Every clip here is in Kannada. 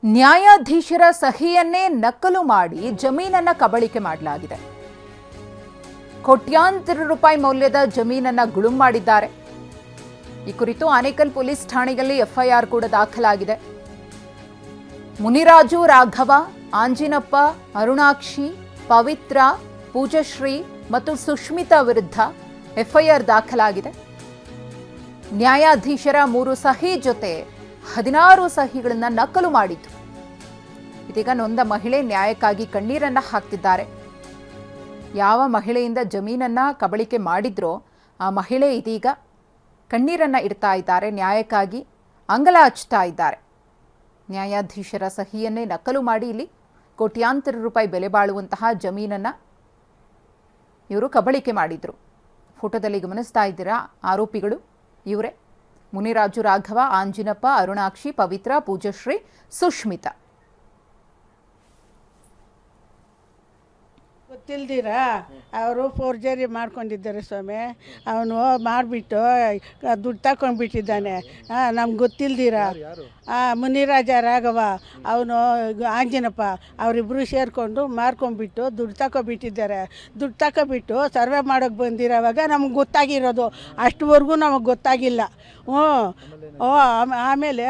ನ್ಯಾಯಾಧೀಶರ ಸಹಿಯನ್ನೇ ನಕಲು ಮಾಡಿ ಜಮೀನನ್ನ ಕಬಳಿಕೆ ಮಾಡಲಾಗಿದೆ. ಕೋಟ್ಯಾಂತರ ರೂಪಾಯಿ ಮೌಲ್ಯದ ಜಮೀನನ್ನ ಗುಳುಂ ಮಾಡಿದ್ದಾರೆ. ಈ ಕುರಿತು ಆನೇಕಲ್ ಪೊಲೀಸ್ ಠಾಣೆಯಲ್ಲಿ ಎಫ್ಐಆರ್ ಕೂಡ ದಾಖಲಾಗಿದೆ. ಮುನಿರಾಜು, ರಾಘವ, ಆಂಜಿನಪ್ಪ, ಅರುಣಾಕ್ಷಿ, ಪವಿತ್ರ, ಪೂಜಶ್ರೀ ಮತ್ತು ಸುಷ್ಮಿತಾ ವಿರುದ್ಧ ಎಫ್ಐಆರ್ ದಾಖಲಾಗಿದೆ. ನ್ಯಾಯಾಧೀಶರ 3 ಸಹಿ ಜೊತೆ 16 ಸಹಿಗಳನ್ನು ನಕಲು ಮಾಡಿತು. ಇದೀಗ ನೊಂದ ಮಹಿಳೆ ನ್ಯಾಯಕ್ಕಾಗಿ ಕಣ್ಣೀರನ್ನ ಹಾಕ್ತಿದ್ದಾರೆ. ಯಾವ ಮಹಿಳೆಯಿಂದ ಜಮೀನನ್ನ ಕಬಳಿಕೆ ಮಾಡಿದ್ರೋ ಆ ಮಹಿಳೆ ಇದೀಗ ಕಣ್ಣೀರನ್ನ ಇಡ್ತಾ ಇದ್ದಾರೆ. ನ್ಯಾಯಕ್ಕಾಗಿ ಅಂಗಲಾಚ್ತಾ ಇದ್ದಾರೆ. ನ್ಯಾಯಾಧೀಶರ ಸಹಿಯನ್ನೇ ನಕಲು ಮಾಡಿ ಇಲ್ಲಿ ಕೋಟ್ಯಾಂತರ ರೂಪಾಯಿ ಬೆಲೆ ಬಾಳುವಂತಹ ಜಮೀನನ್ನ ಇವರು ಕಬಳಿಕೆ ಮಾಡಿದ್ರು. ಫೋಟೋದಲ್ಲಿ ಗಮನಿಸ್ತಾ ಇದ್ದೀರಾ, ಆರೋಪಿಗಳು ಇವರೇ ಮುನಿರಾಜು, ರಾಘವ, ಆಂಜಿನಪ್ಪ, ಅರುಣಾಕ್ಷಿ, ಪವಿತ್ರ, ಪೂಜಶ್ರೀ, ಸುಷ್ಮಿತಾ. ಗೊತ್ತಿಲ್ದಿರಾ ಅವರು ಫೋರ್ಜರಿ ಮಾಡ್ಕೊಂಡಿದ್ದಾರೆ ಸ್ವಾಮಿ. ಅವನು ಮಾಡಿಬಿಟ್ಟು ದುಡ್ಡು ತಗೊಂಡ್ಬಿಟ್ಟಿದ್ದಾನೆ. ನಮ್ಗೆ ಗೊತ್ತಿಲ್ದಿರಾ ಮುನಿರಾಜ, ರಾಘವ, ಅವನು ಆಂಜಿನಪ್ಪ ಅವರಿಬ್ಬರು ಸೇರಿಕೊಂಡು ಮಾರ್ಕೊಂಡ್ಬಿಟ್ಟು ದುಡ್ಡು ತಗೊಬಿಟ್ಟಿದ್ದಾರೆ. ದುಡ್ಡು ತಗೊಬಿಟ್ಟು ಸರ್ವೆ ಮಾಡೋಕ್ಕೆ ಬಂದಿರೋವಾಗ ನಮ್ಗೆ ಗೊತ್ತಾಗಿರೋದು. ಅಷ್ಟುವರೆಗೂ ನಮಗೆ ಗೊತ್ತಾಗಿಲ್ಲ. ಆಮೇಲೆ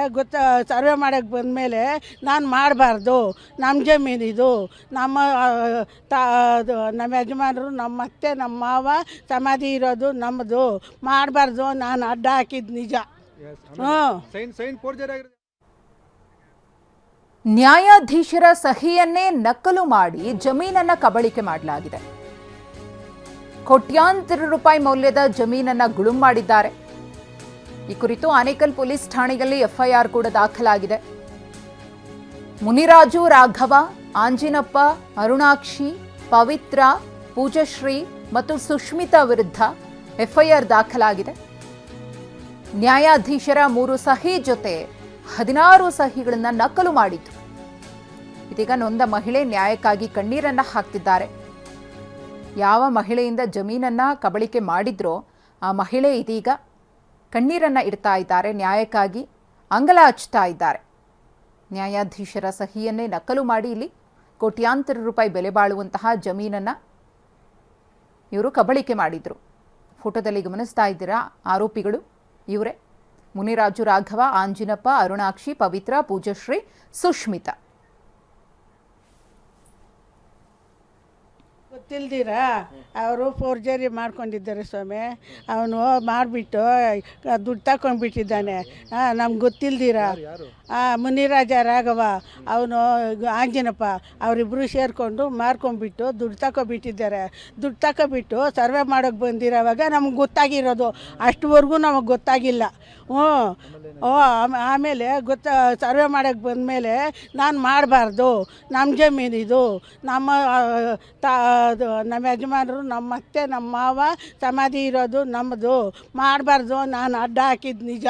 ಸರ್ವೆ ಮಾಡೋಕ್ಕೆ ಬಂದಮೇಲೆ ನಾನು ಮಾಡಬಾರ್ದು, ನಮ್ಮ ಜಮೀನಿದು, ನಮ್ಮ ಯಜಮಾನರು, ನಮ್ಮ ಅತ್ತೆ, ನಮ್ಮ ಮಾವ ಸಮಾಧಿ ಇರೋದು ನಮ್ಮದು, ಮಾಡಬಾರ್ದು, ನಾನು ಅಡ್ಡ ಹಾಕಿದ್ದು ನಿಜ. ನ್ಯಾಯಾಧೀಶರ ಸಹಿಯನ್ನೇ ನಕಲು ಮಾಡಿ ಜಮೀನನ್ನ ಕಬಳಿಕೆ ಮಾಡಲಾಗಿದೆ. ಕೋಟ್ಯಾಂತರ ರೂಪಾಯಿ ಮೌಲ್ಯದ ಜಮೀನನ್ನ ಗುಳುಂ ಮಾಡಿದ್ದಾರೆ. ಈ ಕುರಿತು ಆನೇಕಲ್ ಪೊಲೀಸ್ ಠಾಣೆಯಲ್ಲಿ ಎಫ್ಐಆರ್ ಕೂಡ ದಾಖಲಾಗಿದೆ. ಮುನಿರಾಜು, ರಾಘವ, ಆಂಜಿನಪ್ಪ, ಅರುಣಾಕ್ಷಿ, ಪವಿತ್ರ, ಪೂಜಶ್ರೀ ಮತ್ತು ಸುಷ್ಮಿತಾ ವಿರುದ್ಧ ಎಫ್ಐಆರ್ ದಾಖಲಾಗಿದೆ. ನ್ಯಾಯಾಧೀಶರ 3 ಸಹಿ ಜೊತೆ 16 ಸಹಿಗಳನ್ನು ನಕಲು ಮಾಡಿತು. ಇದೀಗ ನೊಂದ ಮಹಿಳೆ ನ್ಯಾಯಕ್ಕಾಗಿ ಕಣ್ಣೀರನ್ನ ಹಾಕ್ತಿದ್ದಾರೆ. ಯಾವ ಮಹಿಳೆಯಿಂದ ಜಮೀನನ್ನ ಕಬಳಿಕೆ ಮಾಡಿದ್ರೋ ಆ ಮಹಿಳೆ ಇದೀಗ ಕಣ್ಣೀರನ್ನ ಇಡ್ತಾ ಇದ್ದಾರೆ. ನ್ಯಾಯಕ್ಕಾಗಿ ಅಂಗಲಾಚ್ತಾ ಇದ್ದಾರೆ. ನ್ಯಾಯಾಧೀಶರ ಸಹಿಯನ್ನೇ ನಕಲು ಮಾಡಿ ಇಲ್ಲಿ ಕೋಟ್ಯಾಂತರ ರೂಪಾಯಿ ಬೆಲೆ ಬಾಳುವಂತಹ ಜಮೀನನ್ನ ಇವರು ಕಬಳಿಕೆ ಮಾಡಿದ್ರು. ಫೋಟೋದಲ್ಲಿ ಗಮನಿಸ್ತಾ ಇದ್ದೀರಾ, ಆರೋಪಿಗಳು ಇವರೇ ಮುನಿರಾಜು, ರಾಘವ, ಆಂಜಿನಪ್ಪ, ಅರುಣಾಕ್ಷಿ, ಪವಿತ್ರ, ಪೂಜಶ್ರೀ, ಸುಷ್ಮಿತಾ. ಗೊತ್ತಿಲ್ದಿರಾ ಅವರು ಫೋರ್ಜರಿ ಮಾಡ್ಕೊಂಡಿದ್ದಾರೆ ಸ್ವಾಮಿ. ಅವನು ಮಾಡಿಬಿಟ್ಟು ದುಡ್ಡು ತಗೊಂಡ್ಬಿಟ್ಟಿದ್ದಾನೆ. ನಮ್ಗೆ ಗೊತ್ತಿಲ್ದಿರಾ ಮುನಿರಾಜ, ರಾಘವ, ಅವನು ಆಂಜಿನಪ್ಪ ಅವರಿಬ್ಬರು ಸೇರಿಕೊಂಡು ಮಾರ್ಕೊಂಡ್ಬಿಟ್ಟು ದುಡ್ಡು ತಗೊಬಿಟ್ಟಿದ್ದಾರೆ. ದುಡ್ಡು ತಗೊಬಿಟ್ಟು ಸರ್ವೆ ಮಾಡೋಕ್ಕೆ ಬಂದಿರೋವಾಗ ನಮ್ಗೆ ಗೊತ್ತಾಗಿರೋದು. ಅಷ್ಟುವರೆಗೂ ನಮಗೆ ಗೊತ್ತಾಗಿಲ್ಲ. ಆಮೇಲೆ ಸರ್ವೆ ಮಾಡೋಕ್ಕೆ ಬಂದಮೇಲೆ ನಾನು ಮಾಡಬಾರ್ದು, ನಮ್ಮ ಜಮೀನಿದು, ನಮ್ಮ ಯಜಮಾನರು, ನಮ್ಮ ಅತ್ತೆ, ನಮ್ಮ ಮಾವ ಸಮಾಧಿ ಇರೋದು ನಮ್ಮದು, ಮಾಡಬಾರ್ದು, ನಾನು ಅಡ್ಡ ಹಾಕಿದ್ದು ನಿಜ.